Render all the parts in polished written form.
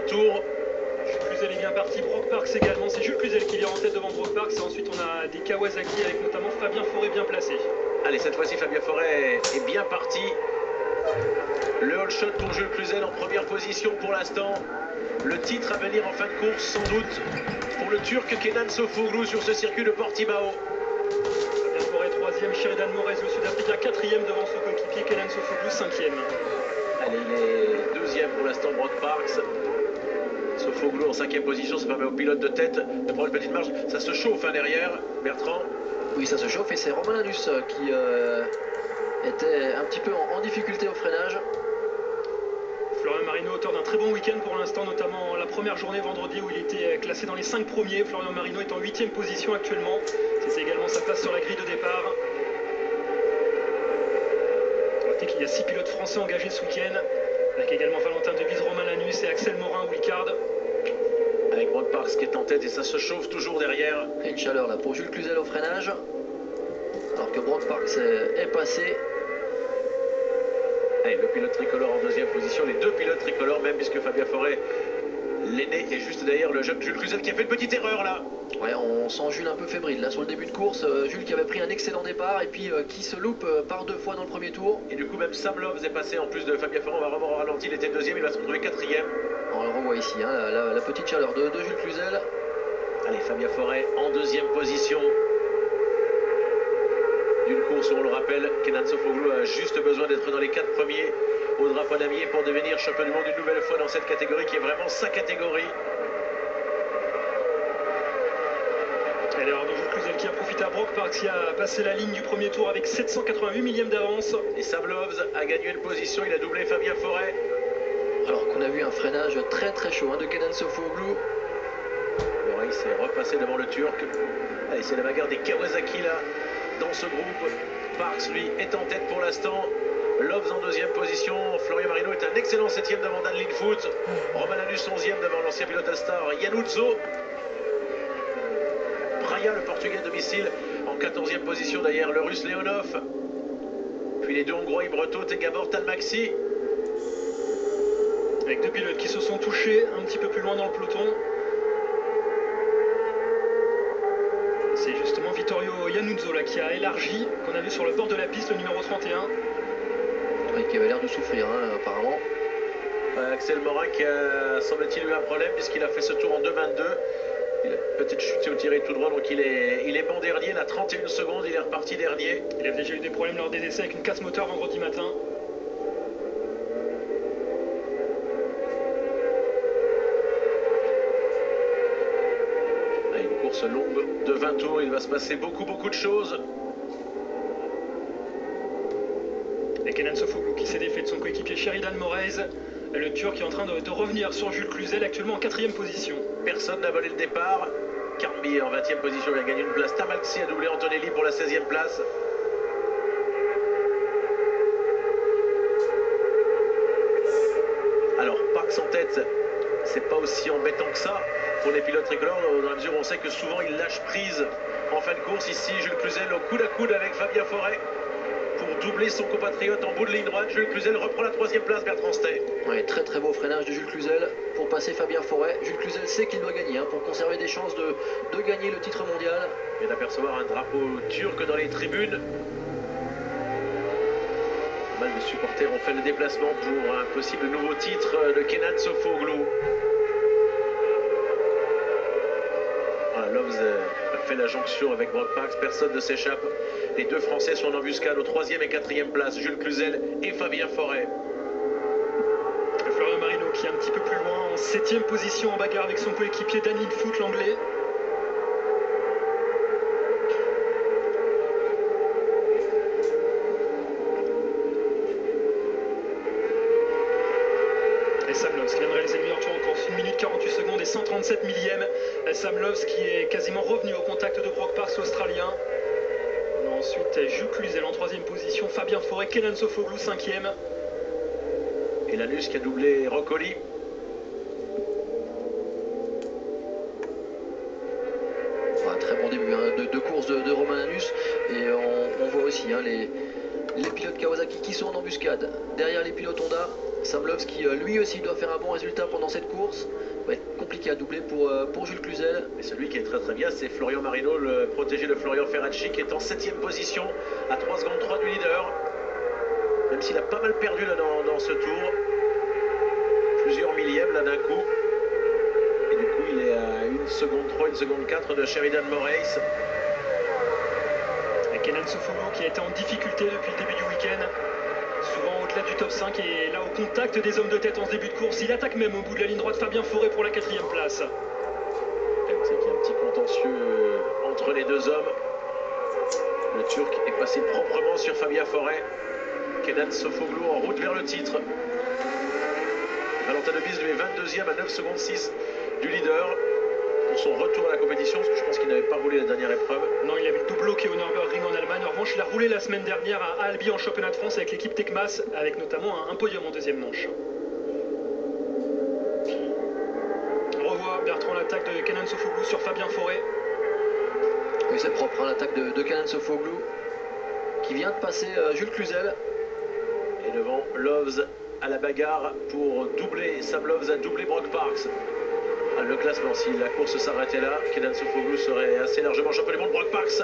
tour. Jules Cluzel est bien parti, Brock Parks également, c'est Jules Cluzel qui vient en tête devant Brock Parks, et ensuite on a des Kawasaki avec notamment Fabien Foret bien placé. Allez, cette fois-ci Fabien Foret est bien parti. Le all shot pour Jules Cluzel en première position pour l'instant. Le titre à venir en fin de course sans doute pour le Turc Kenan Sofuoglu sur ce circuit de Portimao. Fabien Foret 3e, Sheridan Morez le Sud-Africain 4e devant son coéquipier Kenan Sofuoglu 5e. Allez, il est 2e pour l'instant Brock Parks. Sofuoglu en 5e position, ça permet au pilote de tête de prendre une petite marge. Ça se chauffe derrière, Bertrand. Oui, ça se chauffe et c'est Romain Lanus qui était un petit peu en difficulté au freinage. Florian Marino, auteur d'un très bon week-end pour l'instant, notamment la première journée vendredi où il était classé dans les 5 premiers. Florian Marino est en 8e position actuellement. C'est également sa place sur la grille de départ. Notez qu'il y a 6 pilotes français engagés ce week-end, avec également Valentin Devise, Romain Lanus et Axel Morin, Wildcard. Avec Brock Parks qui est en tête et ça se chauffe toujours derrière. Et une chaleur là pour Jules Cluzel au freinage. Alors que Brock Parks est passé. Allez, le pilote tricolore en 2e position, les deux pilotes tricolores même, puisque Fabien Foret, l'aîné, est juste derrière le jeune Jules Cluzel qui a fait une petite erreur là. Ouais, on sent Jules un peu fébrile là sur le début de course. Jules qui avait pris un excellent départ et puis qui se loupe par 2 fois dans le premier tour. Et du coup même Sam Loves est passé en plus de Fabien Foret, on va vraiment ralenti, il était 2e, il va se retrouver 4e. On le revoit ici, hein, la petite chaleur de Jules Cluzel. Allez, Fabien Foret en 2e position. D'une course où on le rappelle, Kenan Sofuoglu a juste besoin d'être dans les 4 premiers au drapeau damier pour devenir champion du monde une nouvelle fois dans cette catégorie qui est vraiment sa catégorie. Et alors Jules Cluzel qui a profité à Brock Parks qui a passé la ligne du premier tour avec 788 millièmes d'avance. Et Sam Loves a gagné une position, il a doublé Fabien Foret. Alors qu'on a vu un freinage très très chaud de Kenan Sofuoglu. L'oreille s'est repassé devant le Turc. Allez, c'est la bagarre des Kawasaki là. Dans ce groupe, Parks lui est en tête pour l'instant. Loves en 2e position. Florian Marino est un excellent 7e devant Dan Lindfoot. Romain Lanus 11e devant l'ancien pilote Astar Iannuzzo. Braya, le portugais à domicile, en 14e position derrière le russe Leonov. Puis les deux hongrois Ibretot et Gabor Talmaxi. Avec deux pilotes qui se sont touchés un petit peu plus loin dans le peloton. C'est justement Vittorio Iannuzzo là qui a élargi, qu'on a vu sur le bord de la piste, le numéro 31. Oui, qui avait l'air de souffrir apparemment. Axel Morin qui a, semble-t-il, eu un problème puisqu'il a fait ce tour en 2,22. Il a peut-être chuté ou tiré tout droit, donc il est bon dernier. Il a 31 secondes, il est reparti dernier. Il a déjà eu des problèmes lors des essais avec une casse moteur vendredi matin. Course longue de 20 tours, il va se passer beaucoup de choses. Et Kenan Sofuoglu qui s'est défait de son coéquipier Sheridan Morez, le Turc qui est en train de revenir sur Jules Cluzel, actuellement en 4e position. Personne n'a volé le départ. Carmi en 20e position vient gagner une place. Tamalxi a doublé Antonelli pour la 16e place. Alors, Parks en tête, c'est pas aussi embêtant que ça pour les pilotes tricolores, dans la mesure où on sait que souvent ils lâchent prise en fin de course. Ici, Jules Cluzel au coude à coude avec Fabien Foret pour doubler son compatriote en bout de ligne droite. Jules Cluzel reprend la 3e place, Bertrand Stey. Ouais, très très beau freinage de Jules Cluzel pour passer Fabien Foret. Jules Cluzel sait qu'il doit gagner pour conserver des chances de gagner le titre mondial. Et d'apercevoir un drapeau turc dans les tribunes. Pas mal de supporters ont fait le déplacement pour un possible nouveau titre de Kenan Sofuoglu. Voilà, Loves a fait la jonction avec Brock Parks, personne ne s'échappe. Les deux Français sont en embuscade aux 3e et 4e places, Jules Cluzel et Fabien Foret. Florian Marino qui est un petit peu plus loin, en 7e position en bagarre avec son coéquipier Dan Lindfoot, l'anglais. Et Sam Loves qui vient de réaliser le meilleur tour en course, 1 minute 48 secondes et 137 millièmes. Sam Loves qui est quasiment revenu au contact de Brock Parks, australien. Ensuite, Jules Cluzel en 3e position, Fabien Foret, Kenan Sofuoglu 5e. Et Lanus qui a doublé Roccoli. Ouais, très bon début de course de Romain Lanus. Et on voit aussi les pilotes Kawasaki qui sont en embuscade derrière les pilotes Honda. Sam Loves qui lui aussi doit faire un bon résultat pendant cette course. Ça va être compliqué à doubler pour Jules Cluzel. Et celui qui est très bien, c'est Florian Marino, le protégé de Florian Ferracci, qui est en 7e position à 3 secondes 3 du leader. Même s'il a pas mal perdu là dans ce tour. Plusieurs millièmes là d'un coup. Et du coup, il est à 1 seconde 3, 1 seconde 4 de Sheridan Moraes. Et Kenan Sofoglou qui a été en difficulté depuis le début du week-end. Souvent au-delà du top 5 et là au contact des hommes de tête en ce début de course. Il attaque même au bout de la ligne droite Fabien Foret pour la 4e place. Vous savez qu'il y a un petit contentieux entre les deux hommes. Le Turc est passé proprement sur Fabien Foret. Kenan Sofoglou en route vers le titre. Valentin Debise lui est 22e à 9 secondes 6 du leader pour son retour à la compétition, parce que je pense qu'il n'avait pas roulé la dernière épreuve. Non, il avait le double qui est au Nürburgring en Allemagne. En revanche, il a roulé la semaine dernière à Albi en championnat de France avec l'équipe Tecmas, avec notamment un podium en deuxième manche. On revoit Bertrand l'attaque de Kenan Sofoglou sur Fabien Foret. Oui, c'est propre, hein, l'attaque de Kenan Sofoglou qui vient de passer Jules Cluzel. Et devant, Loves à la bagarre pour doubler. Sam Loves a doublé Brock Parks. Le classement, si la course s'arrêtait là, Kenan Sofoglou serait assez largement champion du monde. Brock Parks,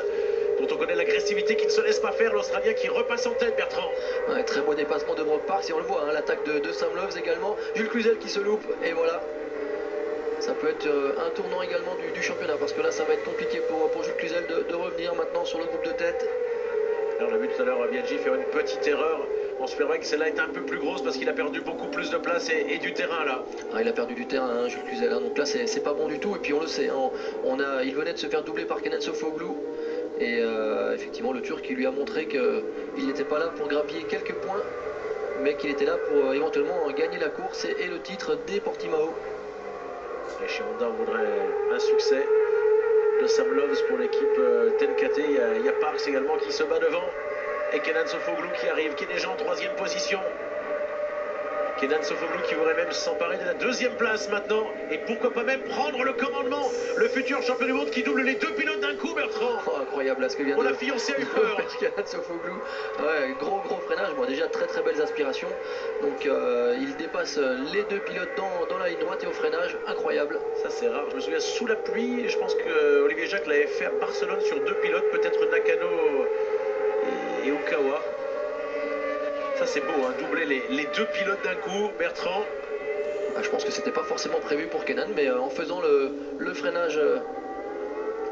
dont on connaît l'agressivité, qui ne se laisse pas faire, l'Australien qui repasse en tête, Bertrand. Ouais, très beau dépassement de Brock Parks, et on le voit, hein, l'attaque de Sam Loves également. Jules Cluzel qui se loupe, et voilà. Ça peut être un tournant également du championnat, parce que là, ça va être compliqué pour Jules Cluzel de revenir maintenant sur le groupe de tête. Alors, on a vu tout à l'heure Biaggi faire une petite erreur. On se ferait que celle-là est un peu plus grosse parce qu'il a perdu beaucoup plus de place et du terrain là. Ah, il a perdu du terrain, hein, Jules Cluzel, hein, donc là c'est pas bon du tout. Et puis on le sait, hein, il venait de se faire doubler par Kenan Sofoglou. Et effectivement, le Turc qui lui a montré qu'il n'était pas là pour grappiller quelques points, mais qu'il était là pour éventuellement gagner la course et le titre des Portimao. Et chez Honda, on voudrait un succès de Sam Loves pour l'équipe TNKT. Il y a Parks également qui se bat devant. Et Kenan Sofoglou qui arrive, qui est déjà en 3e position. Kenan Sofoglou qui voudrait même s'emparer de la 2e place maintenant. Et pourquoi pas même prendre le commandement. Le futur champion du monde qui double les 2 pilotes d'un coup, Bertrand. Oh, incroyable, là, ce que vient la fiancée a eu peur. Kenan Sofoglou, ouais, gros freinage, bon, déjà très belles aspirations. Donc il dépasse les 2 pilotes dans la ligne droite et au freinage, incroyable. Ça c'est rare, je me souviens sous la pluie, je pense que Olivier Jacques l'avait fait à Barcelone sur 2 pilotes, peut-être Nakano et Okawa. Ça c'est beau, hein, doubler les 2 pilotes d'un coup, Bertrand. Ah, je pense que c'était pas forcément prévu pour Kenan, mais en faisant le freinage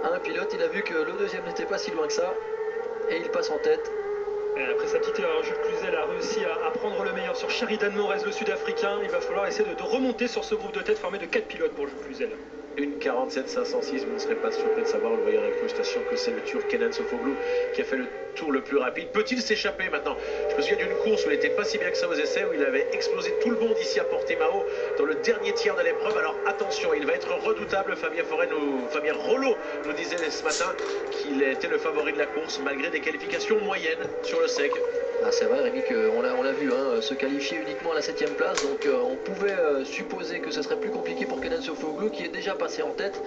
à un pilote, il a vu que le deuxième n'était pas si loin que ça, et il passe en tête. Et après sa petite erreur, Jules Cluzel a réussi à prendre le meilleur sur Sheridan Moraes, le Sud-Africain. Il va falloir essayer de remonter sur ce groupe de tête formé de 4 pilotes pour Jules Cluzel. 1:47.506, vous ne serez pas surpris de savoir, le voyant avec frustration, que c'est le Turc Kenan Sofoglou qui a fait le tour le plus rapide. Peut-il s'échapper maintenant? Je me souviens d'une course où il n'était pas si bien que ça aux essais, où il avait explosé tout le monde ici à Portimao dans le dernier tiers de l'épreuve. Alors attention, il va être redoutable. Fabien Rollo nous disait ce matin qu'il était le favori de la course malgré des qualifications moyennes sur le sec. Ah, c'est vrai, Rémi, qu'on l'a vu hein, se qualifier uniquement à la 7e place, donc on pouvait supposer que ce serait plus compliqué pour Kenan Sofoglou qui est déjà passé en tête.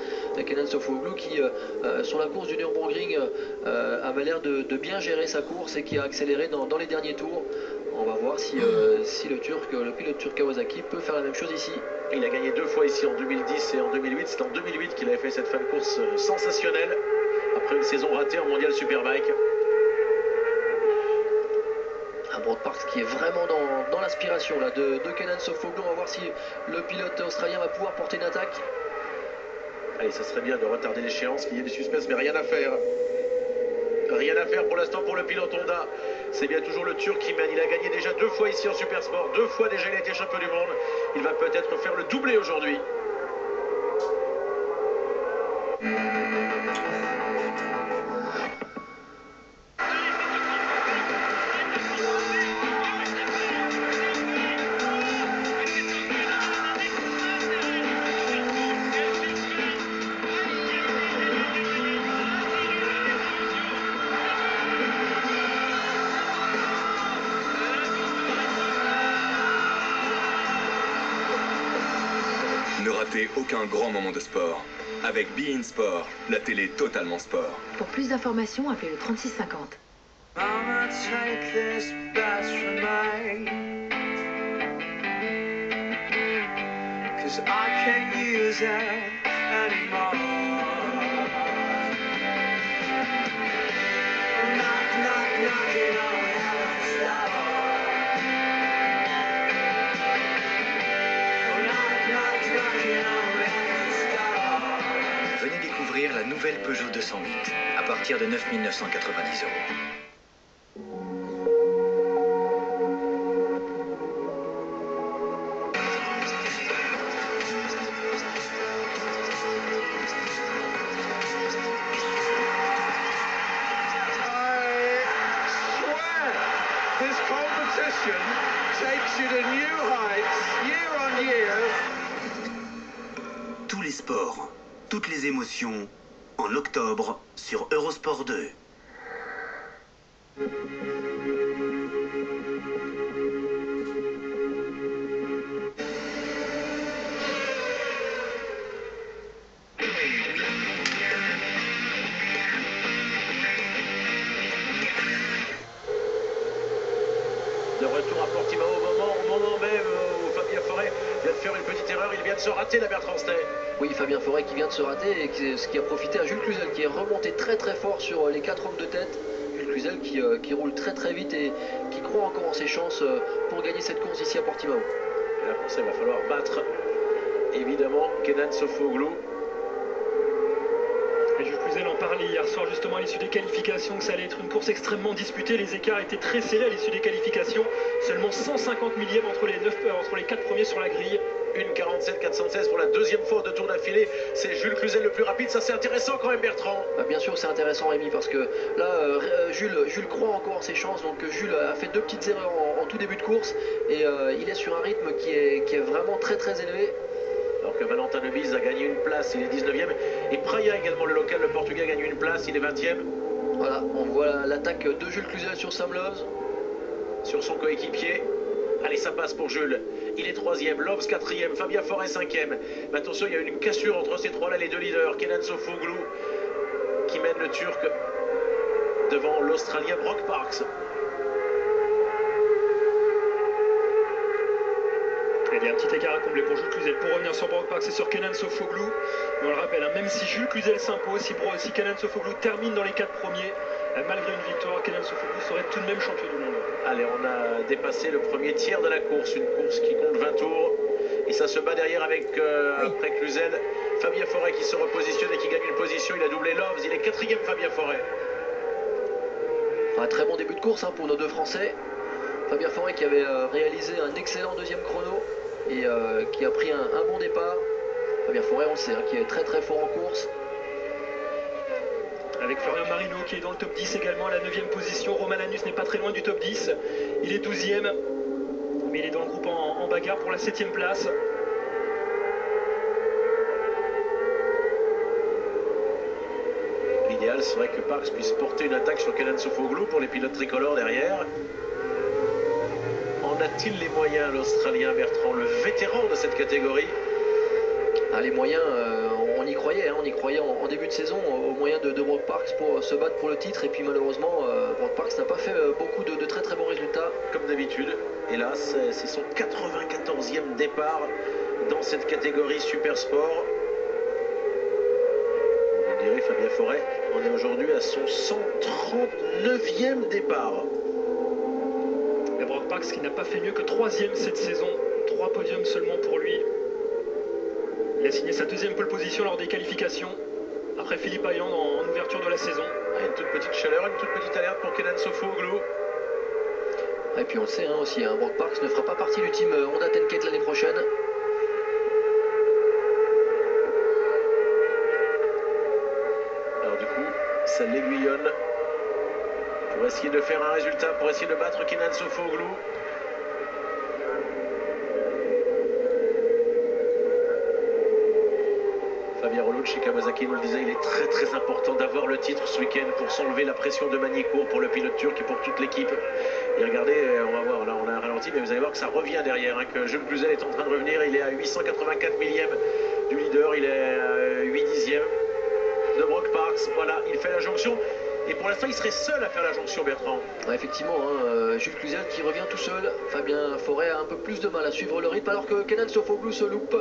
Kenan Sofoglou qui, sur la course du Nürburgring, avait l'air de bien gérer sa course et qui a accéléré dans les derniers tours. On va voir si le pilote turc Kawasaki peut faire la même chose ici. Il a gagné 2 fois ici en 2010 et en 2008. C'est en 2008 qu'il avait fait cette fin de course sensationnelle après une saison ratée en Mondial Superbike. Un Brock Parks qui est vraiment dans l'aspiration là de Kenan Sofoglou. On va voir si le pilote australien va pouvoir porter une attaque. Allez, ça serait bien de retarder l'échéance, qu'il y ait du suspense, mais rien à faire. Rien à faire pour l'instant pour le pilote Honda. C'est bien toujours le Turc qui mène. Il a gagné déjà 2 fois ici en Supersport. 2 fois déjà il a été champion du monde. Il va peut-être faire le doublé aujourd'hui. Ne ratez aucun grand moment de sport. Avec beIN Sport, la télé totalement sport. Pour plus d'informations, appelez le 3650. 'cause I can't use it anymore. Knock, knock, knocking on heaven's door. Knock, knock, knocking on heaven's door. Venez découvrir la nouvelle Peugeot 208 à partir de 9 990 €. This competition takes you to new heights year on year. Tous les sports, toutes les émotions, en octobre sur Eurosport 2. De retour à Portimao au moment même où Fabien Foret vient de faire une petite erreur, il vient de se rater la Bertrand Stey. Oui, Fabien Foret qui vient de se rater et ce qui a profité à Jules Cluzel qui est remonté très très fort sur les 4 hommes de tête. Jules Cluzel qui roule très très vite et qui croit encore en ses chances pour gagner cette course ici à Portimao. Et là pour ça il va falloir battre évidemment Kenan Sofuoglu. Et Jules Cluzel en parlait hier soir justement à l'issue des qualifications que ça allait être une course extrêmement disputée. Les écarts étaient très serrés à l'issue des qualifications. Seulement 150 millièmes entre les 4 premiers sur la grille. 1,47,416 pour la deuxième fois de tour d'affilée. C'est Jules Cluzel le plus rapide. Ça c'est intéressant quand même Bertrand. Bien sûr c'est intéressant Rémi parce que là Jules croit encore en ses chances. Donc Jules a fait 2 petites erreurs en tout début de course. Et il est sur un rythme qui est vraiment très très élevé. Alors que Valentin Lebiz a gagné une place, il est 19e. Et Praia également, le local, le Portugais, gagne une place, il est 20e. Voilà, on voit l'attaque de Jules Cluzel sur Sam Loves. Sur son coéquipier. Allez, ça passe pour Jules. Il est 3e, Loves 4e, Fabien Foret 5e. Mais attention, il y a une cassure entre ces trois-là, les deux leaders. Kenan Sofuoglu qui mène le Turc devant l'Australien Brock Parks. Il y a un petit écart à combler pour Jules Cluzel. Pour revenir sur Brock Parks et sur Kenan Sofuoglu, on le rappelle, même si Jules Cluzel s'impose, si Kenan Sofuoglu termine dans les 4 premiers, malgré une victoire, Kenan Sofuoglu serait tout de même champion du monde. Allez, on a dépassé le premier tiers de la course, une course qui compte 20 tours. Et ça se bat derrière avec, après Cluzel, Fabien Foret qui se repositionne et qui gagne une position. Il a doublé Loves, il est 4e Fabien Foret. Un très bon début de course pour nos deux Français. Fabien Foret qui avait réalisé un excellent deuxième chrono et qui a pris un bon départ. Fabien Foret, on le sait, qui est très très fort en course. Avec Florian Marino qui est dans le top 10 également à la 9e position. Romain Lanus n'est pas très loin du top 10. Il est 12e, mais il est dans le groupe en bagarre pour la 7e place. L'idéal serait que Parks puisse porter une attaque sur Kenan Sofuoglu pour les pilotes tricolores derrière. En a-t-il les moyens, l'Australien Bertrand, le vétéran de cette catégorie? Les moyens, on y croyait, on y croyait en début de saison aux moyens de Brock Parks pour se battre pour le titre. Et puis malheureusement, Brock Parks n'a pas fait beaucoup de très très bons résultats. Comme d'habitude, hélas, c'est son 94e départ dans cette catégorie Super Sport. On dirait Fabien Foret, on est aujourd'hui à son 139e départ. Et Brock Parks qui n'a pas fait mieux que 3e cette saison, 3 podiums seulement pour lui. Il a signé sa 2e pole position lors des qualifications, après Philippe Ayand en ouverture de la saison. Une toute petite chaleur, une toute petite alerte pour Kenan Sofuoglu. Et puis on le sait aussi, Brock Parks ne fera pas partie du team Honda Tenket l'année prochaine. Alors du coup, ça l'aiguillonne pour essayer de faire un résultat, pour essayer de battre Kenan Sofuoglu. Fabien Relucci, Kawasaki nous le disait, il est très très important d'avoir le titre ce week-end pour s'enlever la pression de Magny-Cours pour le pilote turc et pour toute l'équipe. Et regardez, on va voir, là on a un ralenti, mais vous allez voir que ça revient derrière, que Jules Cluzel est en train de revenir, il est à 884 millièmes du leader, il est à 8 dixièmes de Brock Parks. Voilà, il fait la jonction. Et pour l'instant, il serait seul à faire la jonction, Bertrand. Ouais, effectivement, hein, Jules Cluzel qui revient tout seul. Fabien Foret a un peu plus de mal à suivre le rythme alors que Kenan Sofuoglu se loupe.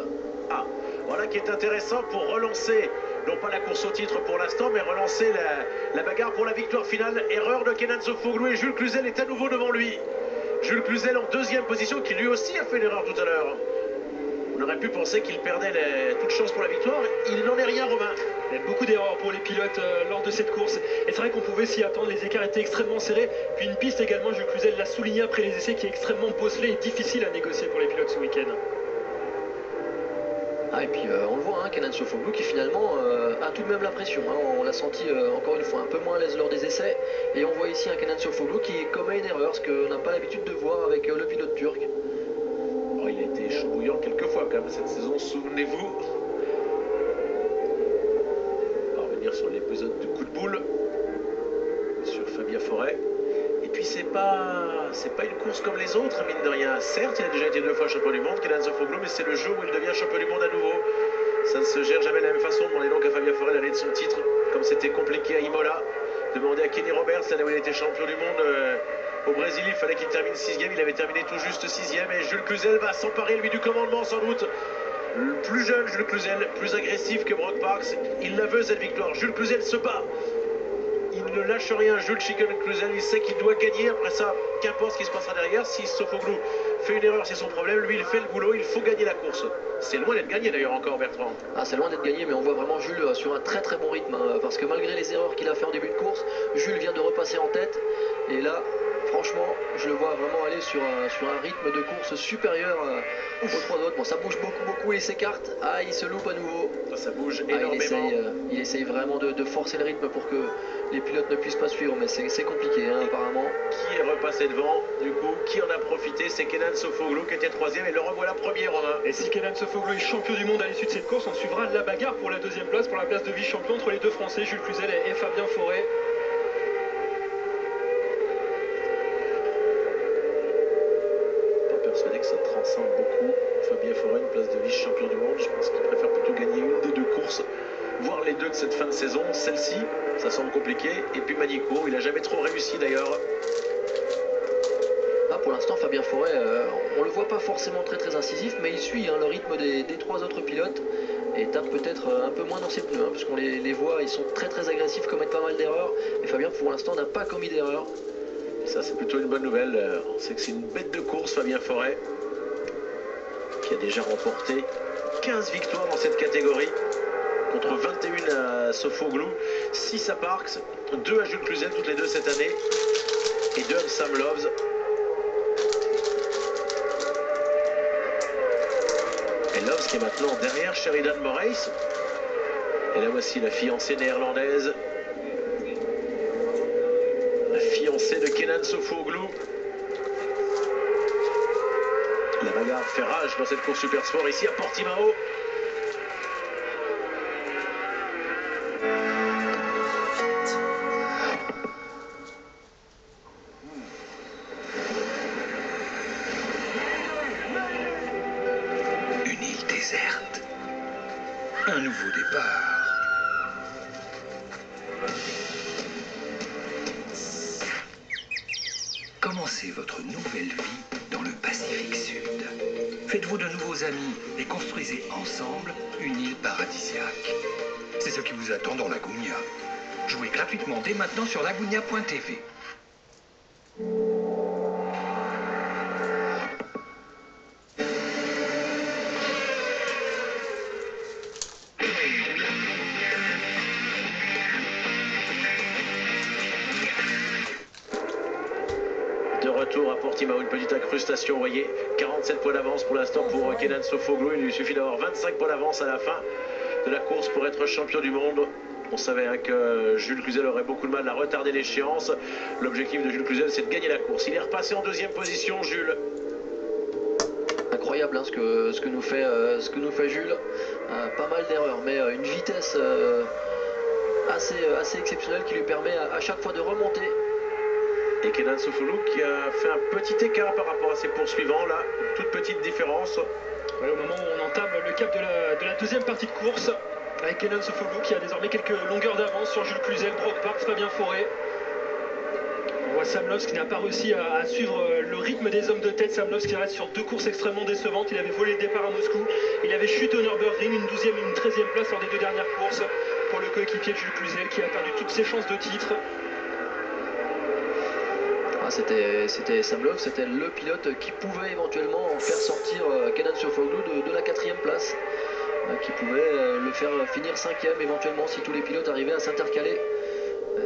Ah, voilà qui est intéressant pour relancer, non pas la course au titre pour l'instant, mais relancer la bagarre pour la victoire finale. Erreur de Kenan Sofuoglu et Jules Cluzel est à nouveau devant lui. Jules Cluzel en deuxième position, qui lui aussi a fait une erreur tout à l'heure. On aurait pu penser qu'il perdait toute chance pour la victoire. Il n'en est rien, Romain. Il y a beaucoup d'erreurs pour les pilotes lors de cette course. Et c'est vrai qu'on pouvait s'y attendre, les écarts étaient extrêmement serrés. Puis une piste également, Jules Cluzel l'a souligné après les essais, qui est extrêmement bosselée et difficile à négocier pour les pilotes ce week-end. Ah, et puis on le voit, hein, Kenan Sofuoglu qui finalement a tout de même la pression. Hein. On l'a senti encore une fois un peu moins à l'aise lors des essais. Et on voit ici un Kenan Sofuoglu qui commet une erreur, ce qu'on n'a pas l'habitude de voir avec le pilote turc. Oh, il a été chaud bouillant quelques fois quand même cette saison, souvenez-vous. On va revenir sur l'épisode du coup de boule sur Fabien Foret. Et puis c'est pas une course comme les autres, mine de rien. Certes, il a déjà été 2 fois champion du monde, Kenan Sofuoglu, mais c'est le jeu où il devient champion du monde à nouveau. Ça ne se gère jamais de la même façon. Demandez donc à Fabien Foret d'aller de son titre, comme c'était compliqué à Imola. Demandez à Kenny Roberts, l'année où il était champion du monde au Brésil, il fallait qu'il termine 6e. Il avait terminé tout juste 6e. Et Jules Cluzel va s'emparer, lui, du commandement, sans doute. Le plus jeune Jules Cluzel, plus agressif que Brock Parks. Il la veut, cette victoire. Jules Cluzel se bat. Il ne lâche rien, Jules Chicken Cluzel. Il sait qu'il doit gagner. Après ça, qu'importe ce qui se passera derrière. Si Sofuoglu fait une erreur, c'est son problème. Lui, il fait le boulot. Il faut gagner la course. C'est loin d'être gagné d'ailleurs encore, Bertrand. Ah, c'est loin d'être gagné, mais on voit vraiment Jules sur un très très bon rythme. Hein, parce que malgré les erreurs qu'il a fait en début de course, Jules vient de repasser en tête. Et là, franchement, je le vois vraiment aller sur un rythme de course supérieur aux 3 autres. Bon, ça bouge beaucoup, il s'écarte. Ah, il se loupe à nouveau. Ça bouge énormément. Il essaye vraiment de forcer le rythme pour que les pilotes ne puissent pas suivre, mais c'est compliqué, hein, apparemment. Qui est repassé devant, du coup, qui en a profité? C'est Kenan Sofuoglu qui était 3e et le revoilà premier, Romain. Et si Kenan Sofuoglu est champion du monde à l'issue de cette course, on suivra la bagarre pour la 2e place, pour la place de vice-champion entre les 2 Français, Jules Cluzel et Fabien Foret. Persuadé que ça transcende beaucoup. Fabien Foret, une place de vice-champion du monde. Je pense qu'il préfère plutôt gagner une des 2 courses, voire les 2 de cette fin de saison. Celle-ci, ça semble compliqué. Et puis Manicourt, il n'a jamais trop réussi d'ailleurs. Ah, pour l'instant, Fabien Foret, on le voit pas forcément très incisif, mais il suit hein, le rythme des 3 autres pilotes et tape peut-être un peu moins dans ses pneus, hein, parce qu'on les voit, ils sont très agressifs, commettent pas mal d'erreurs. Et Fabien, pour l'instant, n'a pas commis d'erreurs. Et ça, c'est plutôt une bonne nouvelle. On sait que c'est une bête de course, Fabien Foret, qui a déjà remporté 15 victoires dans cette catégorie, contre 21 à Sofuoglu, 6 à Parks, 2 à Jules Cluzel, toutes les 2 cette année, et 2 à Sam Loves. Et Loves qui est maintenant derrière Sheridan Moraes. Et là voici la fiancée néerlandaise. La fiancée de Kenan Sofuoglu. La bagarre fait rage dans cette course Super Sport ici à Portimao. Une île déserte. Un nouveau départ. Commencez votre nouvelle vie dans le Pacifique Sud. Faites-vous de nouveaux amis et construisez ensemble une île paradisiaque. C'est ce qui vous attend dans Lagunia. Jouez gratuitement dès maintenant sur lagunia.tv. De retour à Portimao, une petite incrustation, vous voyez, 47 points d'avance pour l'instant pour Kenan Sofuoglu. Il lui suffit d'avoir 25 points d'avance à la fin de la course pour être champion du monde. On savait hein, que Jules Cluzel aurait beaucoup de mal à retarder l'échéance. L'objectif de Jules Cluzel, c'est de gagner la course. Il est repassé en 2e position, Jules. Incroyable hein, ce que nous fait Jules. Pas mal d'erreurs, mais une vitesse assez exceptionnelle qui lui permet à chaque fois de remonter. Et Kenan Sofuoglu qui a fait un petit écart par rapport à ses poursuivants, là, une toute petite différence. Ouais, au moment où on entame le cap de la 2e partie de course, Avec Kenan Sofoglou qui a désormais quelques longueurs d'avance sur Jules Cluzel, Brock Parks, Fabien Foret. On voit Sam Loves qui n'a pas réussi à suivre le rythme des hommes de tête. Sam Loves qui reste sur 2 courses extrêmement décevantes. Il avait volé le départ à Moscou. Il avait chuté au Nürburgring, une 12e et une 13e place lors des 2 dernières courses pour le coéquipier de Jules Cluzel qui a perdu toutes ses chances de titre. C'était Sam Loves, c'était le pilote qui pouvait éventuellement faire sortir Kenan Sofoglou de la 4e place, qui pouvait le faire finir 5e éventuellement si tous les pilotes arrivaient à s'intercaler,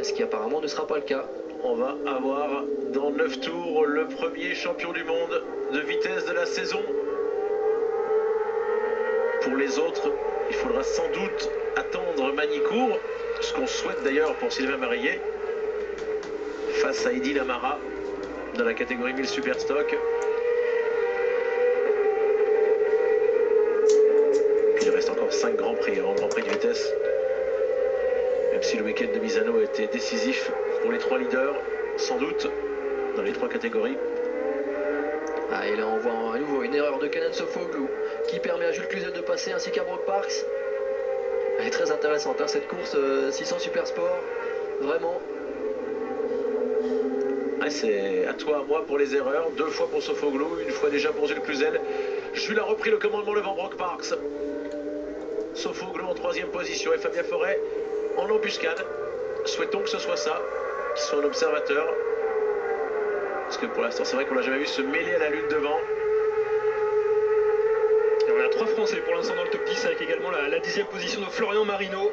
ce qui apparemment ne sera pas le cas. On va avoir dans 9 tours le premier champion du monde de vitesse de la saison. Pour les autres, il faudra sans doute attendre Magny-Cours, ce qu'on souhaite d'ailleurs pour Sylvain Marillet, face à Eddy Lamara dans la catégorie 1000 Superstock. Puis il reste encore 5 grands prix avant le Grand Prix de vitesse. Même si le week-end de Misano a été décisif pour les 3 leaders, sans doute, dans les 3 catégories. Et là on voit à nouveau une erreur de Kenan Sofoglou qui permet à Jules Cluzel de passer ainsi qu'à Brock Parks. Elle est très intéressante cette course 600 Supersport, vraiment. C'est à toi, à moi pour les erreurs. 2 fois pour Sofoglou, 1 fois déjà pour Jules Cluzel. Jules a repris le commandement devant Brock Parks. Sofoglou en 3e position et Fabien Foret en embuscade. Souhaitons que ce soit ça, qu'il soit un observateur. Parce que pour l'instant, c'est vrai qu'on l'a jamais vu se mêler à la lutte devant. Et on a 3 Français pour l'instant dans le top 10 avec également la 10e position de Florian Marino.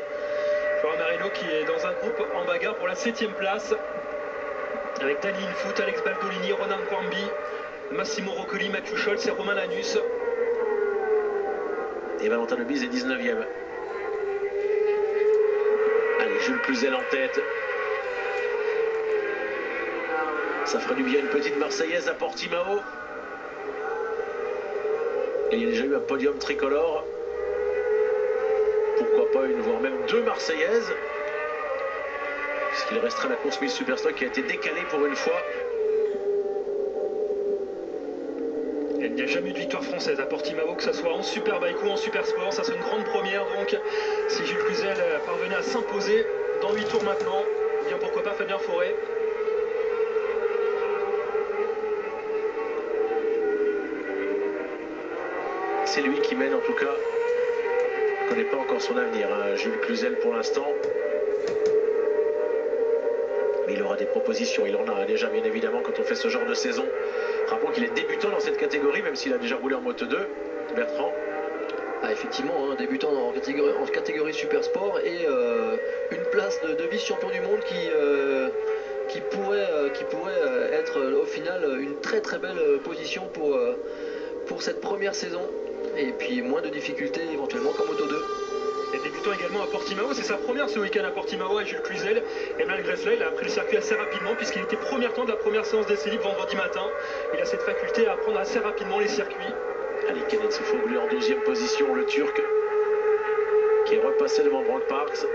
Florian Marino qui est dans un groupe en bagarre pour la 7e place. Avec Daniel Foot, Alex Baldolini, Ronan Quarmby, Massimo Roccoli, Mathieu Scholz et Romain Lanus. Et Valentin Lebise est 19e. Allez, Jules Cluzel en tête. Ça ferait du bien une petite Marseillaise à Portimao. Et il y a déjà eu un podium tricolore. Pourquoi pas une, voire même 2 Marseillaises. Puisqu'il restera la course 1000 Superstock qui a été décalée pour une fois. Il n'y a jamais eu de victoire française à Portimao, que ce soit en Superbike ou en Supersport. Ça c'est une grande première donc. Si Jules Cluzel parvenait à s'imposer dans 8 tours maintenant, eh bien pourquoi pas Fabien Foret. C'est lui qui mène en tout cas. On ne connaît pas encore son avenir, Jules Cluzel pour l'instant. Mais il aura des propositions, il en a déjà bien évidemment quand on fait ce genre de saison. Rappelons qu'il est débutant dans cette catégorie, même s'il a déjà roulé en Moto 2, Bertrand. Effectivement, débutant en catégorie Supersport et une place de vice-champion du monde qui pourrait être au final une très très belle position pour cette première saison. Et puis moins de difficultés éventuellement qu'en Moto 2. Et débutant également à Portimao, c'est sa première ce week-end à Portimao à Jules Cluzel. Et malgré cela, il a pris le circuit assez rapidement puisqu'il était premier temps de la première séance d'essai libre vendredi matin. Il a cette faculté à apprendre assez rapidement les circuits. Allez, Kenan Sofoglou en 2e position, le Turc, qui est repassé devant Brock Parks.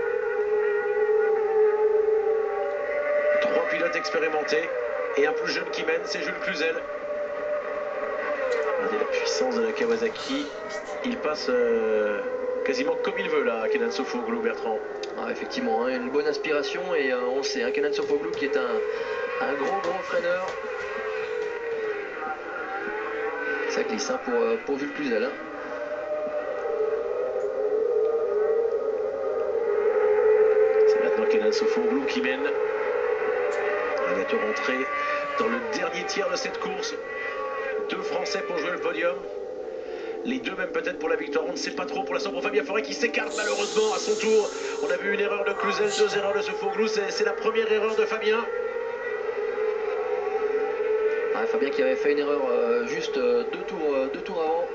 3 pilotes expérimentés et un plus jeune qui mène, c'est Jules Cluzel. Regardez la puissance de la Kawasaki. Il passe quasiment comme il veut là, Kenan Sofoglou, Bertrand. Effectivement, une bonne aspiration et on le sait, Kenan Sofoglou qui est un grand freineur. Ça glisse pour Jules Cluzel. C'est maintenant Kenan Sofoglou qui mène. Il va te rentrer dans le dernier tiers de cette course. 2 Français pour jouer le podium. Les 2 même peut-être pour la victoire, on ne sait pas trop pour l'instant pour Fabien Foret qui s'écarte malheureusement à son tour. On a vu une erreur de Cluzel, 2 erreurs de Sofoglou, c'est la première erreur de Fabien. Fabien qui avait fait une erreur juste 2 tours avant.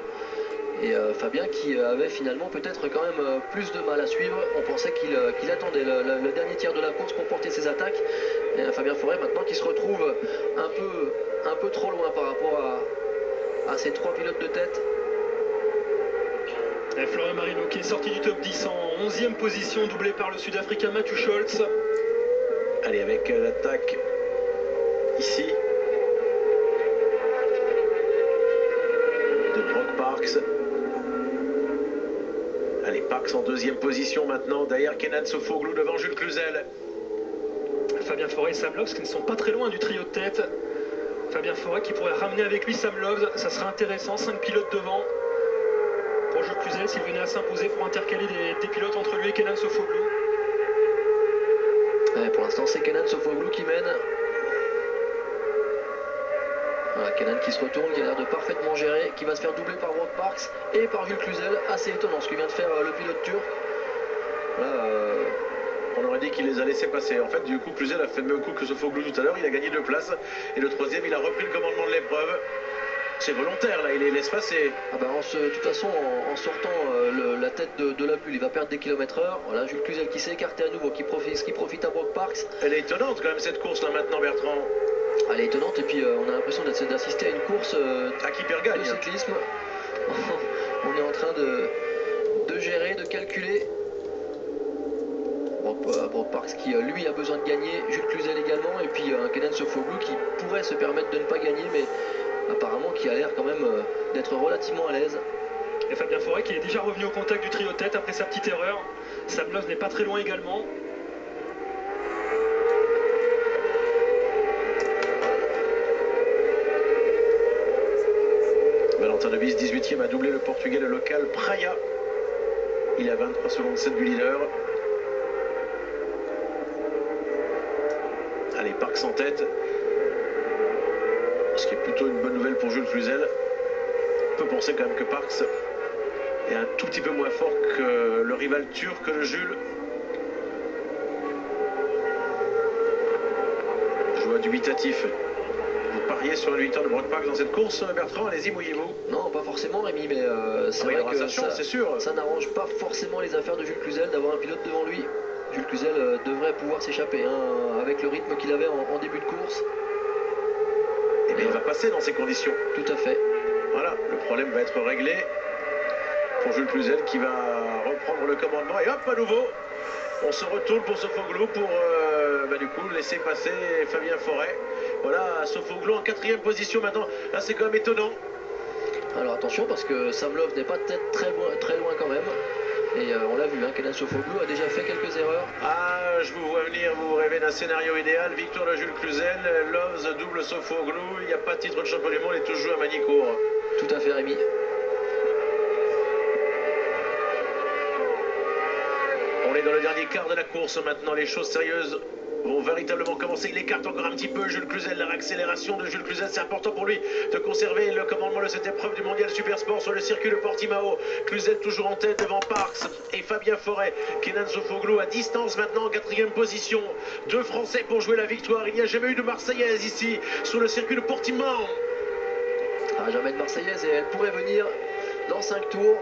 Et Fabien qui avait finalement peut-être quand même plus de mal à suivre. On pensait qu'il attendait le dernier tiers de la course pour porter ses attaques. Et Fabien Foret maintenant qui se retrouve un peu trop loin par rapport à ces 3 pilotes de tête. Et Florian Marino qui est sorti du top 10 en 11e position, doublé par le Sud-Africain Mathieu Scholz. Allez, avec l'attaque ici de Brock Parks. Allez, Parks en deuxième position maintenant, derrière Kenan Sofuoglu, devant Jules Cluzel. Fabien Foret et Sam Loves qui ne sont pas très loin du trio de tête. Fabien Foret qui pourrait ramener avec lui Sam Loves, ça serait intéressant, 5 pilotes devant. Pour Jules Cluzel s'il venait à s'imposer pour intercaler des pilotes entre lui et Kenan Sofuoglu. Ouais, pour l'instant c'est Kenan Sofuoglu qui mène. Voilà, Kenan qui se retourne, qui a l'air de parfaitement gérer, qui va se faire doubler par Brock Parks et par Jules Cluzel. Assez étonnant ce que vient de faire le pilote turc. Là, on aurait dit qu'il les a laissés passer. En fait, du coup, Cluzel a fait le même coup que Sofuoglu tout à l'heure. Il a gagné 2 places. Et le troisième, il a repris le commandement de l'épreuve. C'est volontaire, là, il les laisse passer. Ah bah, de toute façon, en sortant la tête de la bulle, il va perdre des km/h. Voilà, Jules Cluzel qui s'est écarté à nouveau, qui profite à Brock Parks. Elle est étonnante quand même cette course là maintenant, Bertrand. Elle est étonnante et puis on a l'impression d'assister à une course à qui perd gagne de cyclisme. On est en train de gérer, de calculer. Brock Parks qui lui a besoin de gagner, Jules Cluzel également, et puis Kenan Sofuoglu qui pourrait se permettre de ne pas gagner, mais apparemment qui a l'air quand même d'être relativement à l'aise. Et Fabien Foret qui est déjà revenu au contact du trio de tête après sa petite erreur. Sam Loves n'est pas très loin également. Valentin Debis, 18e, a doublé le Portugais, le local Praia. Il est à 23 secondes 7 du leader. Allez, Parks en tête. Ce qui est plutôt une bonne nouvelle pour Jules Cluzel. On peut penser quand même que Parks est un tout petit peu moins fort que le rival turc, le Jules. Joie dubitatif. Vous pariez sur une victoire de Brock Parks dans cette course, Bertrand? Allez-y, mouillez-vous. Non, pas forcément, Rémi, mais c'est vrai que ça n'arrange pas forcément les affaires de Jules Cluzel d'avoir un pilote devant lui. Jules Cluzel devrait pouvoir s'échapper avec le rythme qu'il avait en début de course. Et bien il va passer dans ces conditions. Tout à fait. Voilà, le problème va être réglé pour Jules Cluzel qui va reprendre le commandement. Et hop, à nouveau, on se retourne pour Sofuoglu pour du coup laisser passer Fabien Foret. Voilà, Sofuoglu en 4e position maintenant. Là, c'est quand même étonnant. Alors attention, parce que Sam Loves n'est pas peut-être très loin quand même. Et on l'a vu, Kenan Sofuoglu a déjà fait quelques erreurs. Ah, je vous vois venir, vous rêvez d'un scénario idéal. Victoire de Jules Cluzel, Loves double Sofuoglu. Il n'y a pas de titre de champion du monde, il est toujours à Manicourt. Tout à fait, Rémi. On est dans le dernier quart de la course maintenant. Les choses sérieuses vont véritablement commencer. Il écarte encore un petit peu Jules Cluzel. La réaccélération de Jules Cluzel, c'est important pour lui de conserver le commandement de cette épreuve du mondial Super Sport sur le circuit de Portimao. Cluzel toujours en tête devant Parks et Fabien Foret. Kenan Sofuoglu à distance maintenant en 4e position. 2 Français pour jouer la victoire. Il n'y a jamais eu de Marseillaise ici sur le circuit de Portimao. Ah, jamais de Marseillaise et elle pourrait venir dans 5 tours.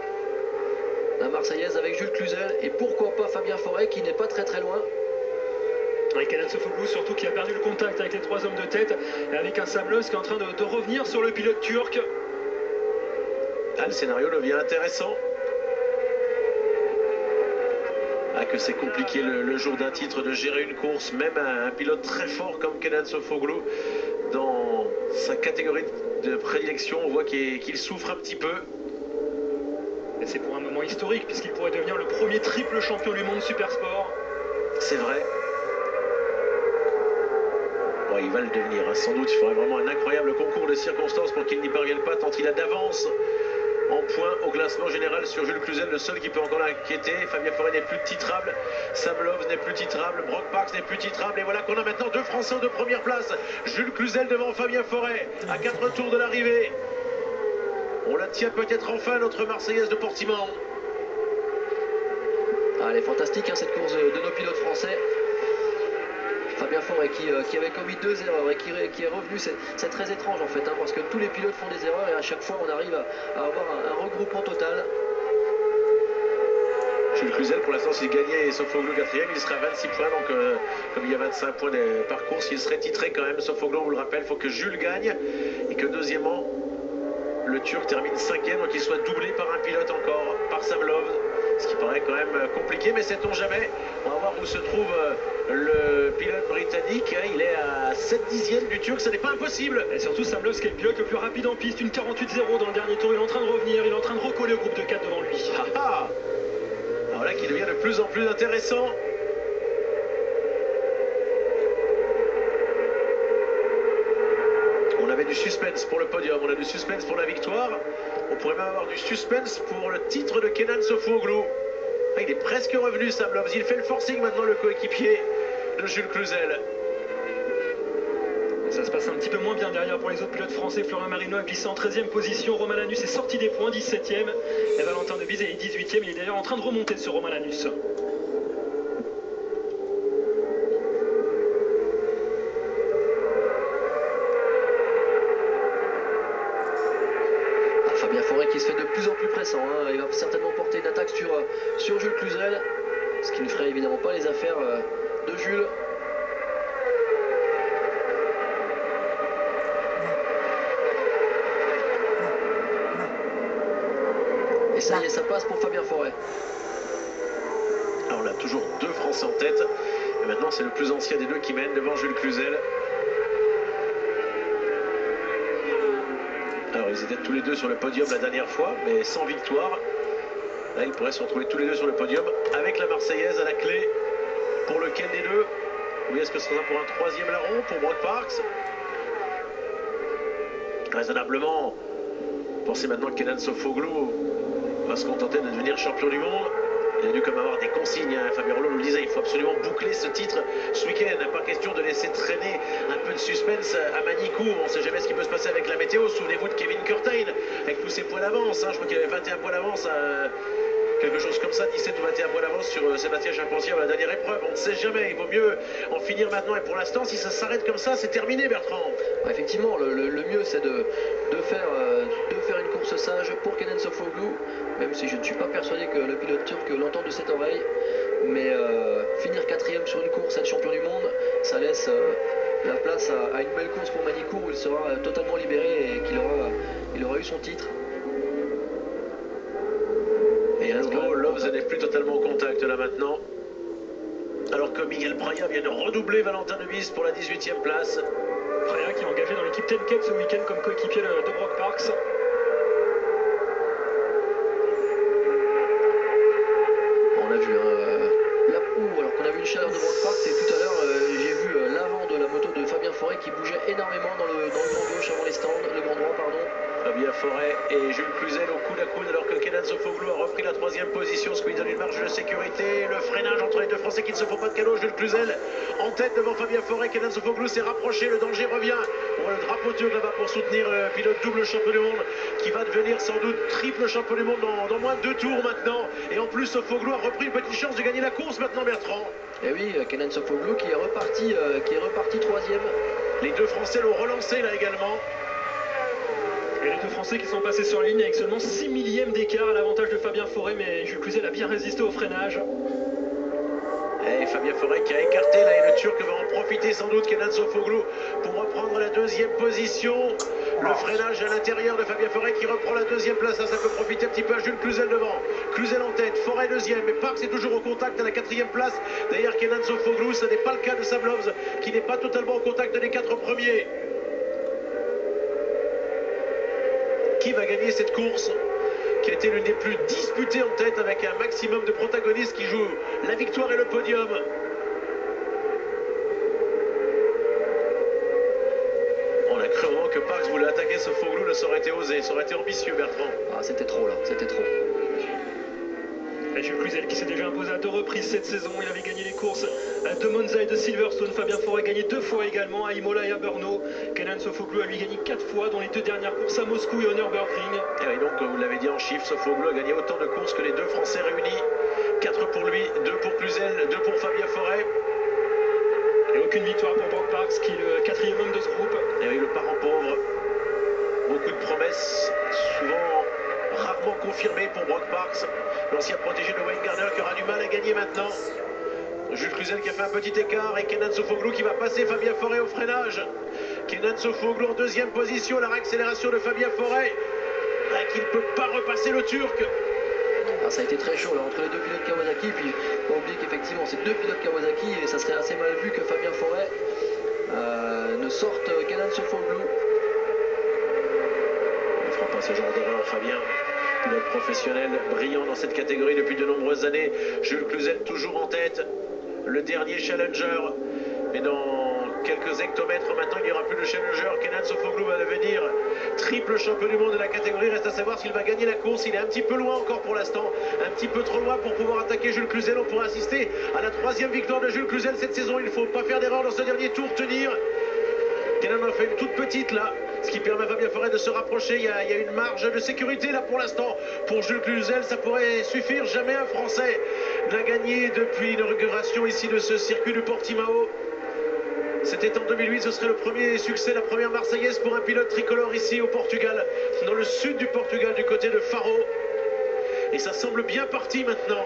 La Marseillaise avec Jules Cluzel et pourquoi pas Fabien Foret qui n'est pas très loin. Avec Kenan Sofuoglu surtout qui a perdu le contact avec les 3 hommes de tête et avec un Sam Loves qui est en train de revenir sur le pilote turc. Ah, le scénario devient intéressant. Ah, que c'est compliqué le jour d'un titre de gérer une course, même un pilote très fort comme Kenan Sofuoglu dans sa catégorie de prédilection, on voit qu'il souffre un petit peu. Et c'est pour un moment historique puisqu'il pourrait devenir le premier triple champion du monde Super Sport. C'est vrai. Bon, il va le devenir, sans doute. Il faudrait vraiment un incroyable concours de circonstances pour qu'il n'y parvienne pas, tant il a d'avance en points au classement général sur Jules Cluzel, le seul qui peut encore l'inquiéter. Fabien Foret n'est plus titrable, Sam Loves n'est plus titrable, Brock Parks n'est plus titrable. Et voilà qu'on a maintenant 2 Français de première place. Jules Cluzel devant Fabien Foret, à 4 tours de l'arrivée. On la tient peut-être enfin, notre Marseillaise de Portimao. Ah, elle est fantastique cette course de nos pilotes français. Fabien Foret qui avait commis 2 erreurs et qui est revenu, c'est très étrange en fait, parce que tous les pilotes font des erreurs et à chaque fois on arrive à avoir un regroupement total. Jules Cluzel, pour l'instant, s'il gagnait Sofuoglu 4e, il serait à 26 points. Donc, comme il y a 25 points de parcours, il serait titré quand même. Sofuoglu, on vous le rappelle, il faut que Jules gagne et que deuxièmement, le Turc termine 5e, donc il soit doublé par un pilote encore, par Sam Loves. Ce qui paraît quand même compliqué, mais sait-on jamais. On va voir où se trouve le pilote britannique. Il est à 7/10 du Turc, ce n'est pas impossible. Et surtout Sam Loves qui est le pilote le plus rapide en piste, une 48.0 dans le dernier tour. Il est en train de revenir, il est en train de recoller au groupe de 4 devant lui. Voilà qui devient de plus en plus intéressant. On avait du suspense pour le podium, on a du suspense pour la victoire. On pourrait même avoir du suspense pour le titre de Kenan Sofuoglu. Il est presque revenu, Sam Loves. Il fait le forcing maintenant, le coéquipier de Jules Cluzel. Ça se passe un petit peu moins bien derrière pour les autres pilotes français. Florian Marino a glissé en 13e position. Romain Lanus est sorti des points, 17e. Et Valentin De Bizet est 18e. Il est d'ailleurs en train de remonter ce Romain Lanus. Fabien Foret qui se fait de plus en plus pressant. Hein. Il va certainement porter une attaque sur Jules Cluzel. Ce qui ne ferait évidemment pas les affaires de Jules. Et ça y est, ça passe pour Fabien Foret. Alors on a toujours deux Français en tête. Et maintenant c'est le plus ancien des deux qui mène devant Jules Cluzel. Alors ils étaient tous les deux sur le podium la dernière fois, mais sans victoire. Là ils pourraient se retrouver tous les deux sur le podium avec la Marseillaise à la clé. Pour lequel des deux? Oui, est-ce que ce sera pour un troisième larron pour Brock Parks? Raisonnablement, pensez maintenant que Kenan Sofuoglu va se contenter de devenir champion du monde. Il a dû comme avoir des consignes. Fabien Rollo nous disait il faut absolument boucler ce titre ce week-end. Pas question de laisser traîner un peu de suspense à Manicourt. On ne sait jamais ce qui peut se passer avec la météo. Souvenez-vous de Kevin Curtain avec tous ses points d'avance. Je crois qu'il avait 21 points d'avance. Quelque chose comme ça, 17 ou 21 points d'avance sur Sébastien Charpentier à la dernière épreuve. On ne sait jamais. Il vaut mieux en finir maintenant. Et pour l'instant, si ça s'arrête comme ça, c'est terminé, Bertrand. Effectivement, le mieux c'est de faire une course sage pour Kenan Sofuoglu, même si je ne suis pas persuadé que le pilote turc l'entende de cette oreille. Mais finir quatrième sur une course, être champion du monde, ça laisse la place à une belle course pour Manicourt où il sera totalement libéré et qu'il aura eu son titre. Et à nouveau, Loves n'est plus totalement au contact là maintenant. Alors que Miguel Praya vient de redoubler Valentin De Bizet pour la 18e place. Praya qui est engagé dans l'équipe Tenket ce week-end comme coéquipier de Brock Parks. On a vu alors qu'on a vu une chaleur de Brock Parks et tout à l'heure j'ai vu l'avant de la moto de Fabien Foret qui bougeait énormément dans le grand gauche avant les stands, le grand droit pardon. Fabien Foret et Jules Cluzel au coude à coude alors que Kenan Sofuoglu a repris la 3e position, ce qui lui donne une marge de sécurité. Le freinage entre les deux Français qui ne se font pas de cadeau. Jules Cluzel en tête devant Fabien Foret. Kenan Sofuoglu s'est rapproché, le danger revient. On voit le drapeau turc là-bas pour soutenir le pilote double champion du monde qui va devenir sans doute triple champion du monde dans moins de 2 tours maintenant. Et en plus Sofuoglu a repris une petite chance de gagner la course maintenant, Bertrand. Et oui, Kenan Sofuoglu qui est reparti 3e. Les deux Français l'ont relancé là également. Et les deux Français qui sont passés sur la ligne avec seulement 6 millièmes d'écart à l'avantage de Fabien Foret, mais Jules Cluzel a bien résisté au freinage. Et Fabien Foret qui a écarté là et le Turc va en profiter sans doute, Kenan Sofuoglu, pour reprendre la 2e position. Le freinage à l'intérieur de Fabien Foret qui reprend la 2e place. Ça peut profiter un petit peu à Jules Cluzel devant. Cluzel en tête, Foret 2e, mais Parks est toujours au contact à la 4e place. D'ailleurs Kenan Sofuoglu, ce n'est pas le cas de Sam Loves qui n'est pas totalement au contact des 4 premiers. Qui va gagner cette course qui a été l'une des plus disputées en tête avec un maximum de protagonistes qui jouent la victoire et le podium. On a cru au moment que Parks voulait attaquer Sofuoglu, ça aurait été osé, ça aurait été ambitieux, Bertrand. Ah, c'était trop là, c'était trop. Et Jules Cluzel qui s'est déjà imposé à 2 reprises cette saison. Il avait gagné les courses de Monza et de Silverstone. Fabien Foret a gagné 2 fois également à Imola et à Brno. Kenan Sofuoglu a lui gagné 4 fois dans les 2 dernières courses à Moscou et au Nürburgring. Et donc, vous l'avez dit en chiffres, Sofuoglu a gagné autant de courses que les 2 Français réunis. 4 pour lui, 2 pour Cluzel, 2 pour Fabien Foret. Et aucune victoire pour Brock Parks qui est le 4e homme de ce groupe. Et oui, le parent pauvre. Beaucoup de promesses, souvent rarement confirmées pour Brock Parks. L'ancien protégé de Wayne Gardner qui aura du mal à gagner maintenant. Jules Cluzel qui a fait un petit écart et Kenan Sofuoglu qui va passer Fabien Foret au freinage. Kenan Sofuoglu en 2e position, la réaccélération de Fabien Foret qui ne peut pas repasser le Turc. Ah, ça a été très chaud là, entre les 2 pilotes Kawasaki, puis faut pas oublier qu'effectivement c'est 2 pilotes Kawasaki et ça serait assez mal vu que Fabien Foret ne sorte Kenan Sofuoglu. Il ne fera pas ce genre d'erreur, Fabien. Pilote professionnel brillant dans cette catégorie depuis de nombreuses années. Jules Cluzel toujours en tête. Le dernier challenger. Mais dans quelques hectomètres maintenant, il n'y aura plus de challenger. Kenan Sofuoglu va devenir triple champion du monde de la catégorie. Reste à savoir s'il va gagner la course. Il est un petit peu loin encore pour l'instant. Un petit peu trop loin pour pouvoir attaquer Jules Cluzel. On pourra assister à la 3e victoire de Jules Cluzel cette saison. Il ne faut pas faire d'erreur dans ce dernier tour. Tenir. Kenan en a fait une toute petite là. Ce qui permet à Fabien Foret de se rapprocher. Il y a une marge de sécurité là pour l'instant. Pour Jules Cluzel, ça pourrait suffire. Jamais un Français n'a gagné depuis l'inauguration ici de ce circuit du Portimao. C'était en 2008, ce serait le premier succès, la première Marseillaise pour un pilote tricolore ici au Portugal, dans le sud du Portugal, du côté de Faro. Et ça semble bien parti maintenant.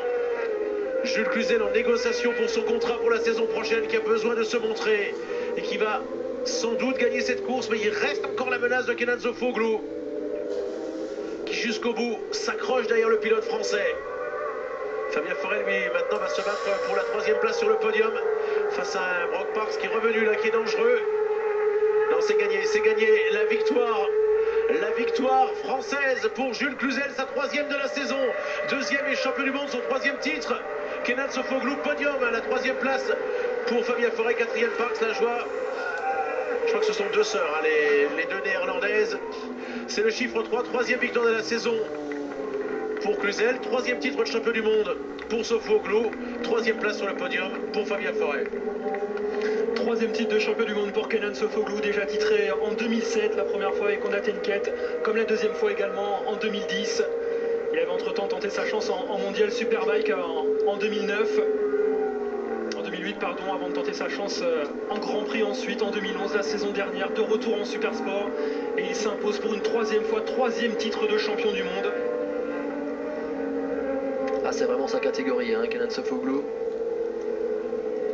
Jules Cluzel en négociation pour son contrat pour la saison prochaine, qui a besoin de se montrer et qui va sans doute gagner cette course, mais il reste encore la menace de Kenan Sofuoglu, qui jusqu'au bout s'accroche derrière le pilote français. Fabien Foret, lui, maintenant va se battre pour la 3e place sur le podium face à un Brock Parks qui est revenu là, qui est dangereux. Non, c'est gagné, la victoire française pour Jules Cluzel, sa 3e de la saison, 2e et champion du monde, son 3e titre. Kenan Sofuoglu, podium, la 3e place pour Fabien Foret, 4e Parks, la joie. Je crois que ce sont deux sœurs, hein, les deux néerlandaises. C'est le chiffre 3, 3e victoire de la saison pour Cluzel, 3e titre de champion du monde pour Sofuoglu, 3e place sur le podium pour Fabien Foret. 3e titre de champion du monde pour Kenan Sofuoglu, déjà titré en 2007, la première fois avec Honda Tenket, comme la 2e fois également en 2010. Il avait entre-temps tenté sa chance en mondial Superbike en 2009. En 2008, pardon, avant de tenter sa chance en Grand Prix ensuite, en 2011, la saison dernière, de retour en Supersport. Et il s'impose pour une 3e fois, 3e titre de champion du monde. Ah, c'est vraiment sa catégorie, hein, Kenan Sofuoglu.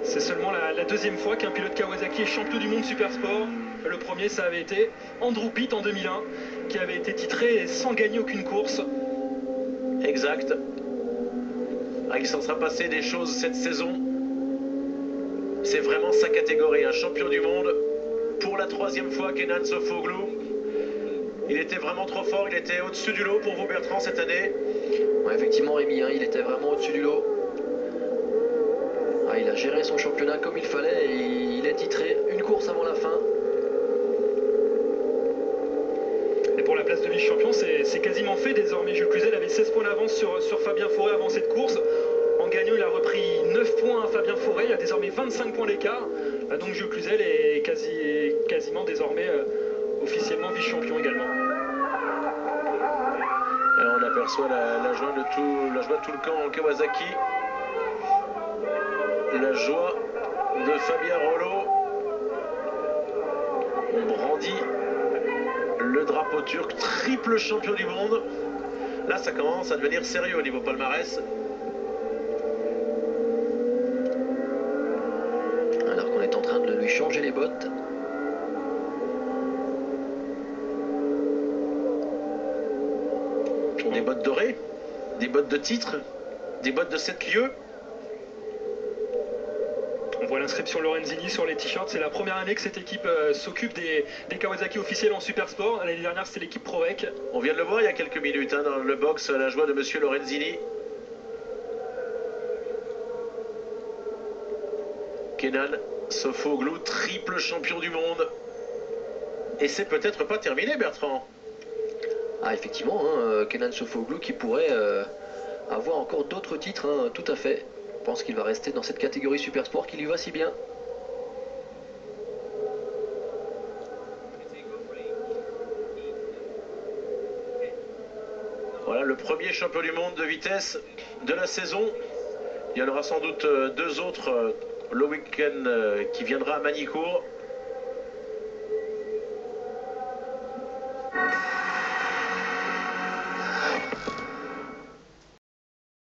C'est seulement la 2e fois qu'un pilote Kawasaki est champion du monde Supersport. Le premier, ça avait été Andrew Pitt en 2001, qui avait été titré sans gagner aucune course. Exact. Ah, il s'en sera passé des choses cette saison. C'est vraiment sa catégorie, un champion du monde. Pour la 3e fois, Kenan Sofuoglu. Il était vraiment trop fort, il était au-dessus du lot pour vous, Bertrand, cette année. Ouais, effectivement, Rémi, hein, il était vraiment au-dessus du lot. Ah, il a géré son championnat comme il fallait et il est titré une course avant la fin. Et pour la place de vice-champion, c'est quasiment fait désormais. Jules Cluzel avait 16 points d'avance sur Fabien Foret avant cette course. En gagnant, il a repris 9 points à Fabien Foret. Il a désormais 25 points d'écart. Donc Jules Cluzel est quasiment désormais officiellement vice-champion également. Alors on aperçoit la joie de tout le camp Kawasaki. La joie de Fabien Rollo. On brandit le drapeau turc, triple champion du monde. Là, ça commence à devenir sérieux au niveau palmarès. Alors qu'on est en train de lui changer les bottes. Des bottes dorées, des bottes de titre, des bottes de 7 lieues. On voit l'inscription Lorenzini sur les t-shirts. C'est la première année que cette équipe s'occupe des Kawasaki officiels en Supersport. L'année dernière, c'était l'équipe Provec. On vient de le voir il y a quelques minutes hein, dans le box, la joie de monsieur Lorenzini. Kenan Sofuoglu, triple champion du monde. Et c'est peut-être pas terminé, Bertrand. Ah, effectivement, hein, Kenan Sofuoglu qui pourrait avoir encore d'autres titres, hein, tout à fait. Je pense qu'il va rester dans cette catégorie Supersport qui lui va si bien. Voilà le premier champion du monde de vitesse de la saison. Il y en aura sans doute deux autres le week-end qui viendra à Magny-Cours.